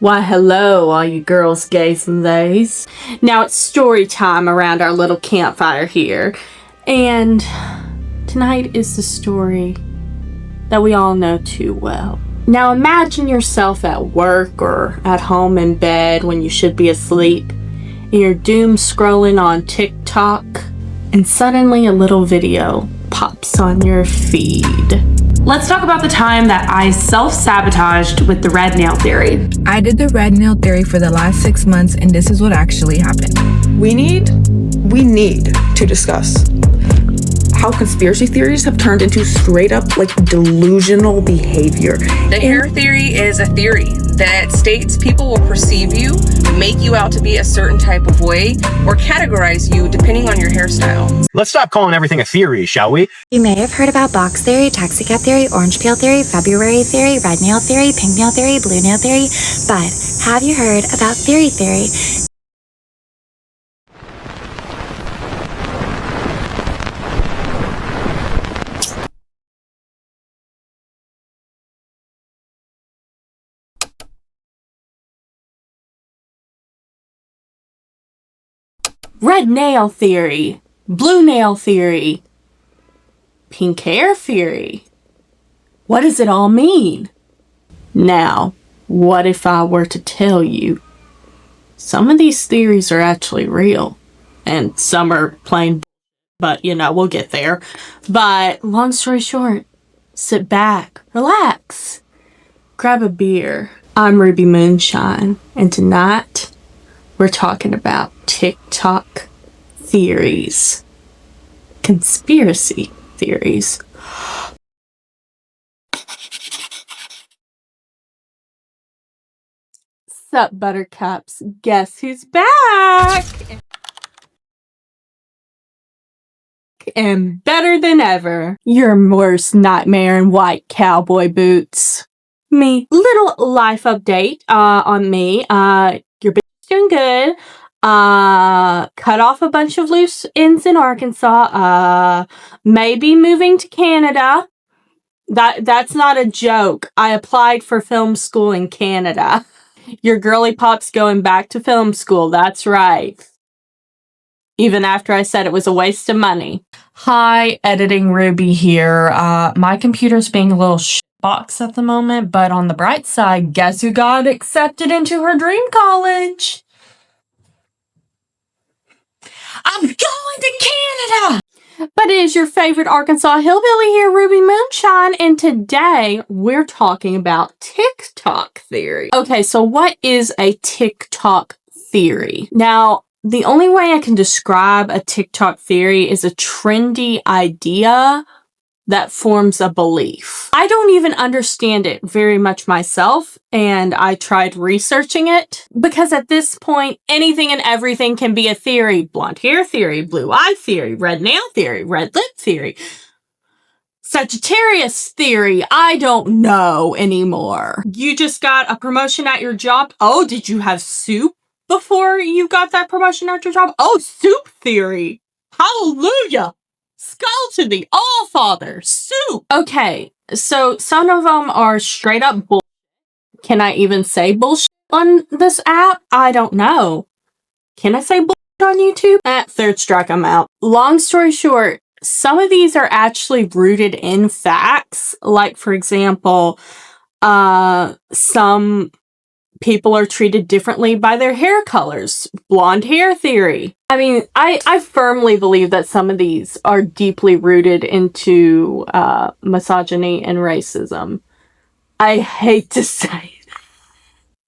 Why, hello, all you girls, gays, and theys. Now it's story time around our little campfire here. And tonight is the story that we all know too well. Now imagine yourself at work or at home in bed when you should be asleep, and you're doom scrolling on TikTok, and suddenly a little video pops on your feed. Let's talk about the time that I self-sabotaged with the red nail theory. I did the red nail theory for the last 6 months, and this is what actually happened. We need to discuss how conspiracy theories have turned into straight up delusional behavior. The hair theory is a theory that states people will perceive you, make you out to be a certain type of way, or categorize you depending on your hairstyle. Let's stop calling everything a theory, shall we? You may have heard about box theory, taxicab theory, orange peel theory, February theory, red nail theory, pink nail theory, blue nail theory, but have you heard about theory theory? Red nail theory, blue nail theory, pink hair theory. What does it all mean? Now, what if I were to tell you some of these theories are actually real and some are plain, but we'll get there. But long story short, sit back, relax, grab a beer. I'm Ruby Moonshine, and tonight we're talking about TikTok theories. Conspiracy theories. Sup, buttercups? Guess who's back? And better than ever. Your worst nightmare in white cowboy boots. Me. Little life update on me. Your bitch doing good. Cut off a bunch of loose ends in Arkansas. Maybe moving to Canada. That's not a joke. I applied for film school in Canada. Your girly pop's going back to film school. That's right. Even after I said it was a waste of money. Hi, Editing Ruby here. My computer's being a little shitbox at the moment, but on the bright side, guess who got accepted into her dream college? I'm going to Canada! But it is your favorite Arkansas hillbilly here, Ruby Moonshine, and today we're talking about TikTok theory. Okay, so what is a TikTok theory? Now, the only way I can describe a TikTok theory is a trendy idea that forms a belief. I don't even understand it very much myself, and I tried researching it, because at this point, anything and everything can be a theory. Blonde hair theory, blue eye theory, red nail theory, red lip theory, Sagittarius theory. I don't know anymore. You just got a promotion at your job. Oh, did you have soup before you got that promotion at your job? Oh, soup theory. Hallelujah. Skull to the All-Father. Soup. Okay, so some of them are straight up bull. Can I even say bullshit on this app? I don't know. Can I say bullshit on YouTube? Third strike, I'm out. Long story short, some of these are actually rooted in facts. Like, for example, some people are treated differently by their hair colors. Blonde hair theory. I mean, I firmly believe that some of these are deeply rooted into misogyny and racism. I hate to say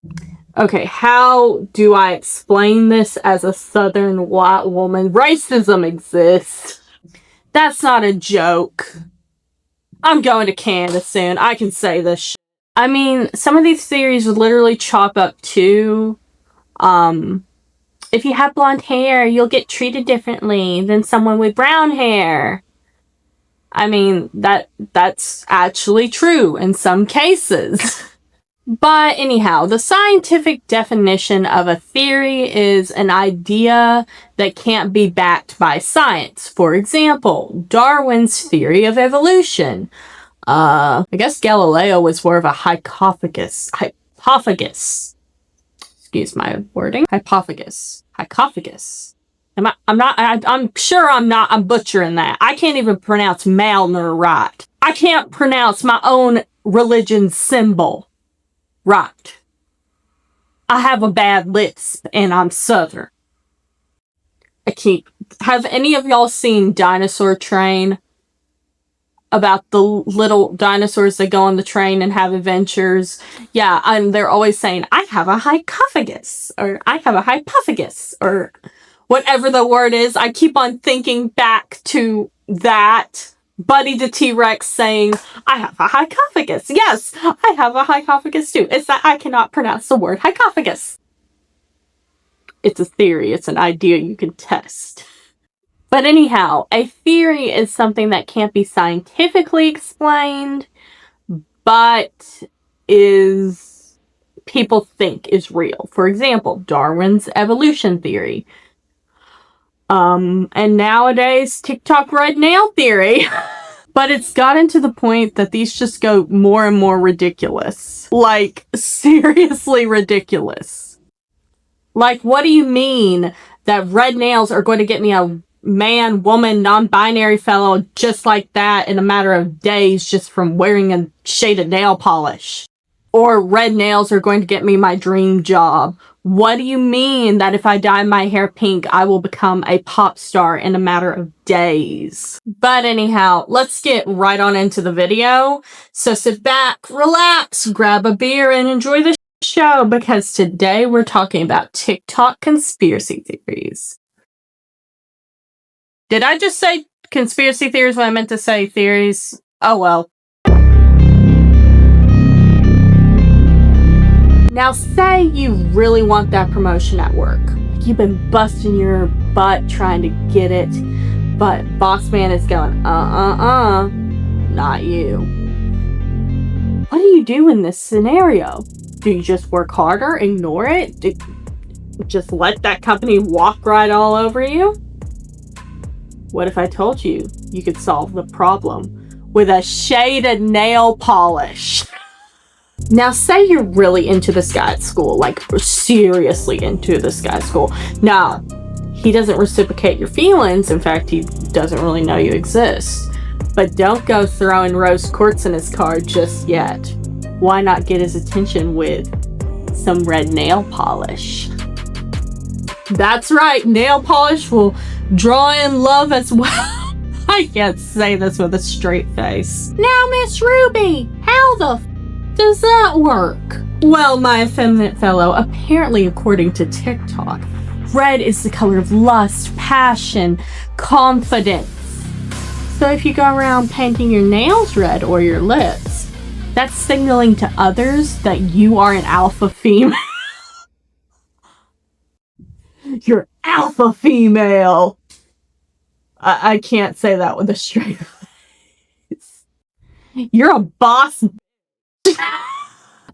it. Okay, how do I explain this as a southern white woman? Racism exists. That's not a joke. I'm going to Canada soon. I can say this shit. I mean, some of these theories would literally chop up to, if you have blonde hair, you'll get treated differently than someone with brown hair. I mean, that's actually true in some cases. But anyhow, the scientific definition of a theory is an idea that can't be backed by science. For example, Darwin's theory of evolution. I guess Galileo was more of a hypothesis. excuse my wording, hypophagus. I'm sure I'm butchering that. I can't even pronounce Malner right. I can't pronounce my own religion symbol right. I have a bad lisp and I'm Southern. Have any of y'all seen Dinosaur Train? About the little dinosaurs that go on the train and have adventures. Yeah, and they're always saying, I have a hypophagus, or I have a hypophagus, or whatever the word is. I keep on thinking back to that. Buddy the T-Rex saying, I have a hypophagus. Yes, I have a hypophagus too. It's that I cannot pronounce the word hypophagus. It's a theory. It's an idea you can test. But anyhow, a theory is something that can't be scientifically explained, but people think is real. For example, Darwin's evolution theory. And nowadays, TikTok red nail theory. But it's gotten to the point that these just go more and more ridiculous. Like, seriously ridiculous. Like, what do you mean that red nails are going to get me a man, woman, non-binary fellow just like that in a matter of days just from wearing a shade of nail polish? Or red nails are going to get me my dream job. What do you mean that if I dye my hair pink, I will become a pop star in a matter of days? But anyhow, let's get right on into the video. So sit back, relax, grab a beer, and enjoy the show, because today we're talking about TikTok conspiracy theories. Did I just say conspiracy theories when I meant to say theories? Oh well. Now say you really want that promotion at work. You've been busting your butt trying to get it, but boss man is going, not you. What do you do in this scenario? Do you just work harder, ignore it? Just let that company walk right all over you? What if I told you you could solve the problem with a shade of nail polish? Now, say you're really into this guy at school, like seriously into this guy at school. Now, he doesn't reciprocate your feelings. In fact, he doesn't really know you exist. But don't go throwing rose quartz in his car just yet. Why not get his attention with some red nail polish? That's right, nail polish will draw in love as well. I can't say this with a straight face. Now, Miss Ruby, how the does that work? Well, my effeminate fellow, apparently according to TikTok, red is the color of lust, passion, confidence. So if you go around painting your nails red or your lips, that's signaling to others that you are an alpha female. You're alpha female. I can't say that with a straight face. You're a boss.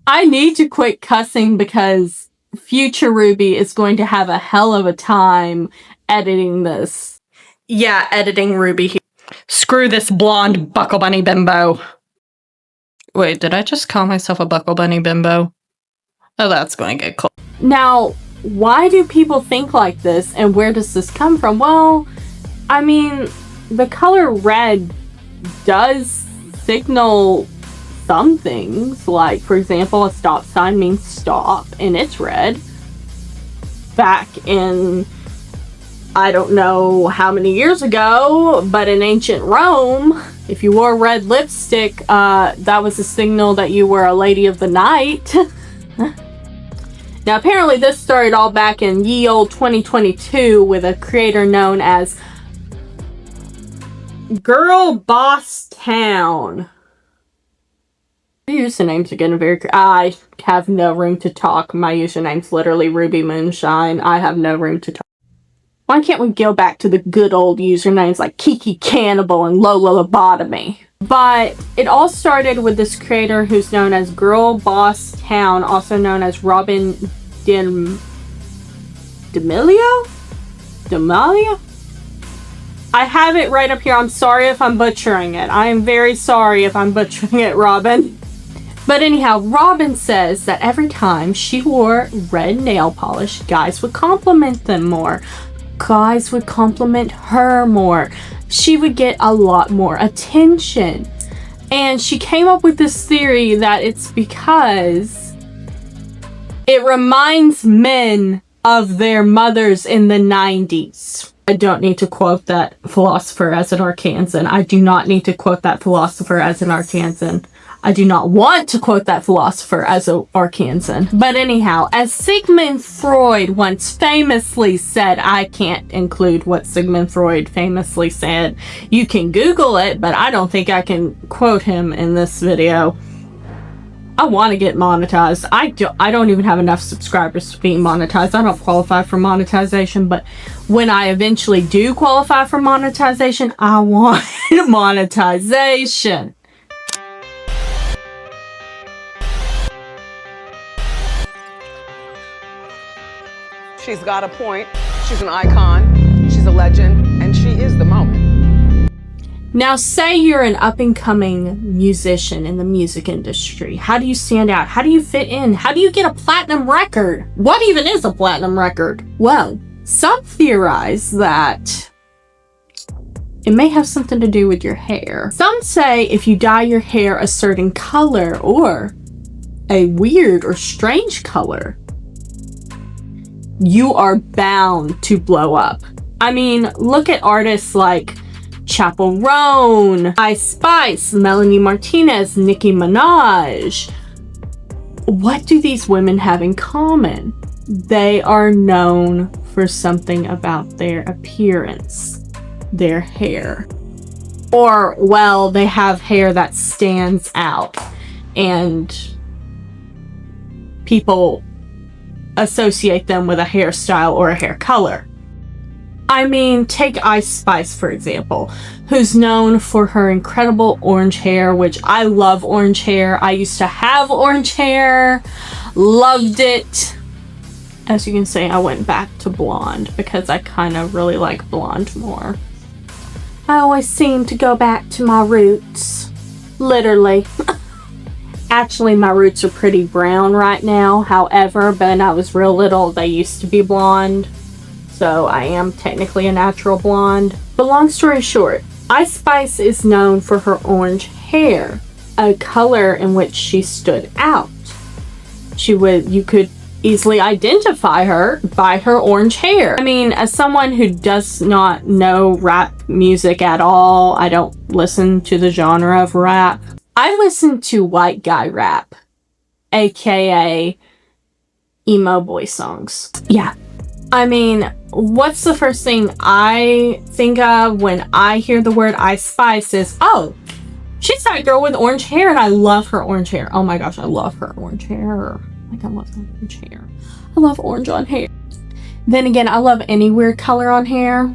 I need to quit cussing because future Ruby is going to have a hell of a time editing this. Yeah, editing Ruby here. Screw this blonde buckle bunny bimbo. Wait, did I just call myself a buckle bunny bimbo? Oh, that's going to get cool. Now, why do people think like this, and where does this come from? Well, I mean, the color red does signal some things. Like, for example, a stop sign means stop, and it's red. Back in, I don't know how many years ago, but in ancient Rome, if you wore red lipstick, that was a signal that you were a lady of the night. Now, apparently this started all back in ye old 2022 with a creator known as Girl Boss Town. The usernames are getting very... I have no room to talk. My username's literally Ruby Moonshine. I have no room to talk. Why can't we go back to the good old usernames like Kiki Cannibal and Lola Lobotomy? But it all started with this creator who's known as Girl Boss Town, also known as Robin D'Amelio? I have it right up here. I'm sorry if I'm butchering it. I am very sorry if I'm butchering it, Robin. But anyhow, Robin says that every time she wore red nail polish, guys would compliment them more. Guys would compliment her more. She would get a lot more attention. And she came up with this theory that it's because it reminds men of their mothers in the 90s. I don't need to quote that philosopher as an Arkansan. I do not need to quote that philosopher as an Arkansan. I do not want to quote that philosopher as an Arkansan. But anyhow, as Sigmund Freud once famously said, I can't include what Sigmund Freud famously said. You can Google it, but I don't think I can quote him in this video. I want to get monetized. I don't even have enough subscribers to be monetized. I don't qualify for monetization, but when I eventually do qualify for monetization, I want monetization. She's got a point. She's an icon. She's a legend, and she is the moment. Now, say you're an up-and-coming musician in the music industry. How do you stand out? How do you fit in? How do you get a platinum record? What even is a platinum record? Well, some theorize that it may have something to do with your hair. Some say if you dye your hair a certain color or a weird or strange color, you are bound to blow up. I mean, look at artists like Chappell Roan, Ice Spice, Melanie Martinez, Nicki Minaj. What do these women have in common? They are known for something about their appearance, their hair. Or, well, they have hair that stands out and people associate them with a hairstyle or a hair color. I mean, take Ice Spice, for example, who's known for her incredible orange hair, which I love orange hair. I used to have orange hair, loved it. As you can see, I went back to blonde because I kind of really like blonde more. I always seem to go back to my roots. Literally. Actually, my roots are pretty brown right now. However, when I was real little, they used to be blonde. So I am technically a natural blonde. But long story short, Ice Spice is known for her orange hair, a color in which she stood out. You could easily identify her by her orange hair. I mean, as someone who does not know rap music at all, I don't listen to the genre of rap. I listen to white guy rap, aka emo boy songs. Yeah. I mean, what's the first thing I think of when I hear the word Ice Spice is, oh, she's that girl with orange hair, and I love her orange hair. Oh my gosh, I love her orange hair. Like, I love her orange hair. I love orange on hair. Then again, I love any weird color on hair.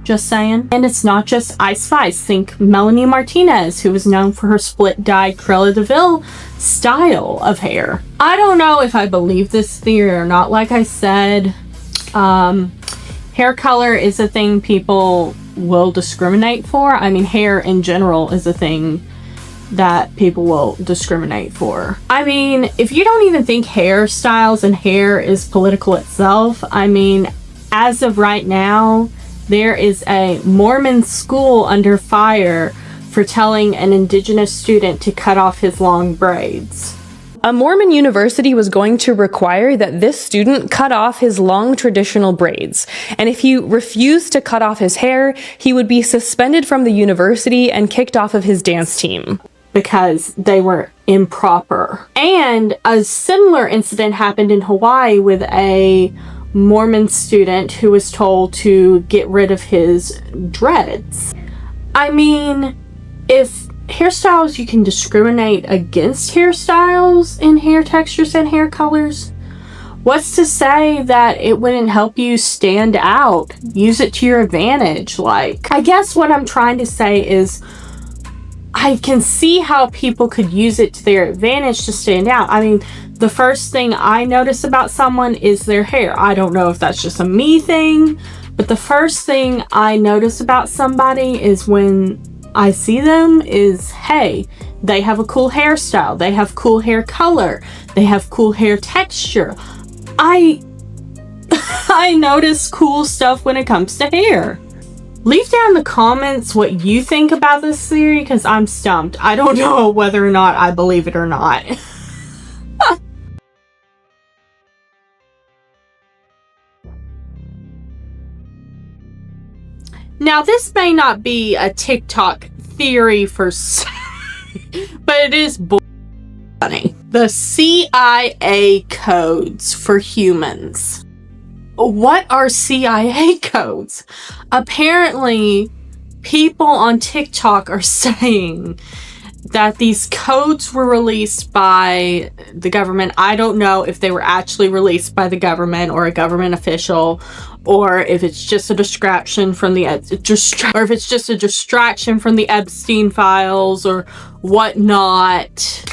Just saying. And it's not just Ice Spice. Think Melanie Martinez, who is known for her split-dyed Cruella de Vil style of hair. I don't know if I believe this theory or not. Like I said, hair color is a thing people will discriminate for. I mean, hair in general is a thing that people will discriminate for. I mean, if you don't even think hairstyles and hair is political itself, I mean, as of right now, there is a Mormon school under fire for telling an indigenous student to cut off his long braids. A Mormon university was going to require that this student cut off his long traditional braids, and if he refused to cut off his hair, he would be suspended from the university and kicked off of his dance team. Because they were improper. And a similar incident happened in Hawaii with a Mormon student who was told to get rid of his dreads. I mean, if hairstyles, you can discriminate against hairstyles in hair textures and hair colors, what's to say that it wouldn't help you stand out? Use it to your advantage. Like, I guess what I'm trying to say is I can see how people could use it to their advantage to stand out. I mean, the first thing I notice about someone is their hair. I don't know if that's just a me thing, but the first thing I notice about somebody is when I see them is, hey, They have a cool hairstyle. They have cool hair color. They have cool hair texture. I notice cool stuff when it comes to hair. Leave down in the comments what you think about this theory, because I'm stumped. I don't know whether or not I believe it or not. Now, this may not be a TikTok theory for but it is funny. The CIA codes for humans. What are CIA codes? Apparently, people on TikTok are saying that these codes were released by the government. I don't know if they were actually released by the government or a government official, or if it's just a distraction from the Epstein files or whatnot.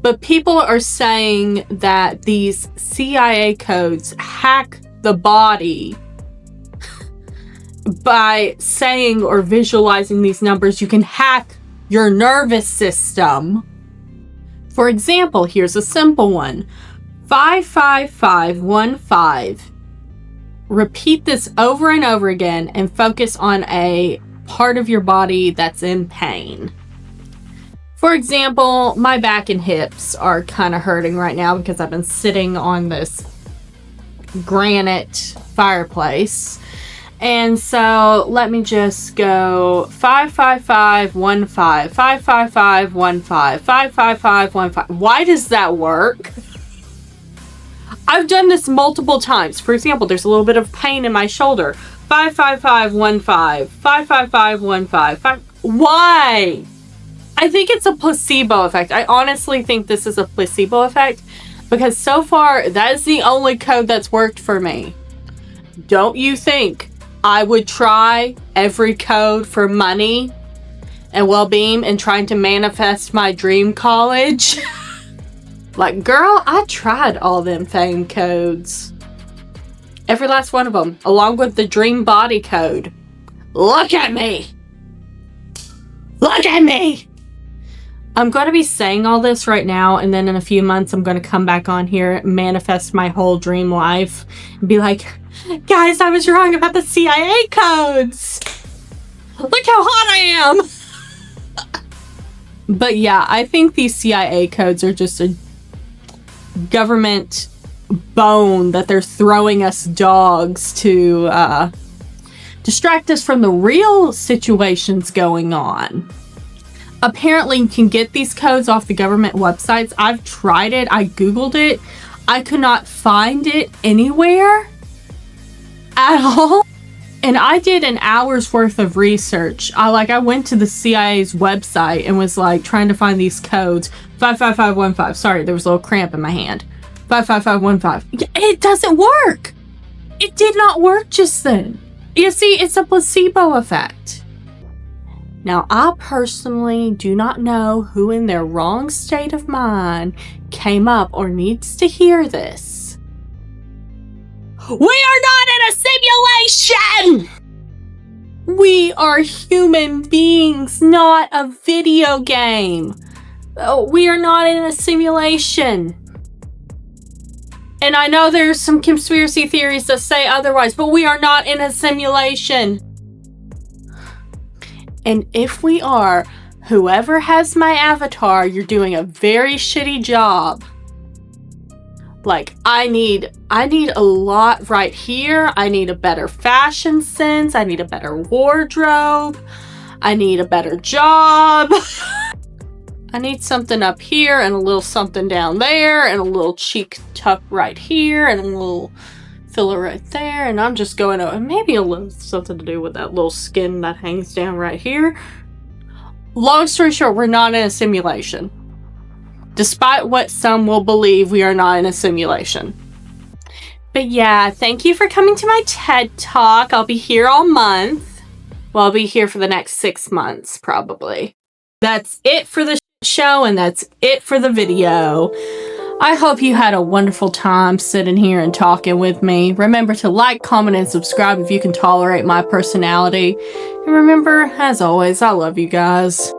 But people are saying that these CIA codes hack the body by saying or visualizing these numbers. You can hack your nervous system. For example, here's a simple one. 55515. Repeat this over and over again and focus on a part of your body that's in pain. For example, my back and hips are kind of hurting right now because I've been sitting on this granite fireplace. And so let me just go 55515, 55515, 55515. Why does that work? I've done this multiple times. For example, there's a little bit of pain in my shoulder. 55515, 55515. Why? I think it's a placebo effect. I honestly think this is a placebo effect because so far that is the only code that's worked for me. Don't you think I would try every code for money and well-being and trying to manifest my dream college? Like, girl, I tried all them fame codes. Every last one of them, along with the dream body code. Look at me! Look at me! I'm going to be saying all this right now, and then in a few months, I'm going to come back on here, manifest my whole dream life, and be like, guys, I was wrong about the CIA codes. Look how hot I am. But yeah, I think these CIA codes are just a government bone that they're throwing us dogs to distract us from the real situations going on. Apparently, you can get these codes off the government websites. I've tried it. I Googled it. I could not find it anywhere at all. And I did an hour's worth of research. I went to the CIA's website and was like trying to find these codes. 55515. Sorry, there was a little cramp in my hand. 55515. It doesn't work. It did not work just then. You see, it's a placebo effect. Now, I personally do not know who in their wrong state of mind came up or needs to hear this. We are not in a simulation! We are human beings, not a video game. We are not in a simulation. And I know there's some conspiracy theories that say otherwise, but we are not in a simulation. And if we are, whoever has my avatar, you're doing a very shitty job. Like, I need a lot right here. I need a better fashion sense. I need a better wardrobe. I need a better job. I need something up here and a little something down there and a little cheek tuck right here and a little filler right there. And I'm just going to, maybe a little something to do with that little skin that hangs down right here. Long story short, we're not in a simulation. Despite what some will believe, we are not in a simulation. But yeah, thank you for coming to my TED Talk. I'll be here all month. Well, I'll be here for the next 6 months, probably. That's it for the show, and that's it for the video. I hope you had a wonderful time sitting here and talking with me. Remember to like, comment, and subscribe if you can tolerate my personality. And remember, as always, I love you guys.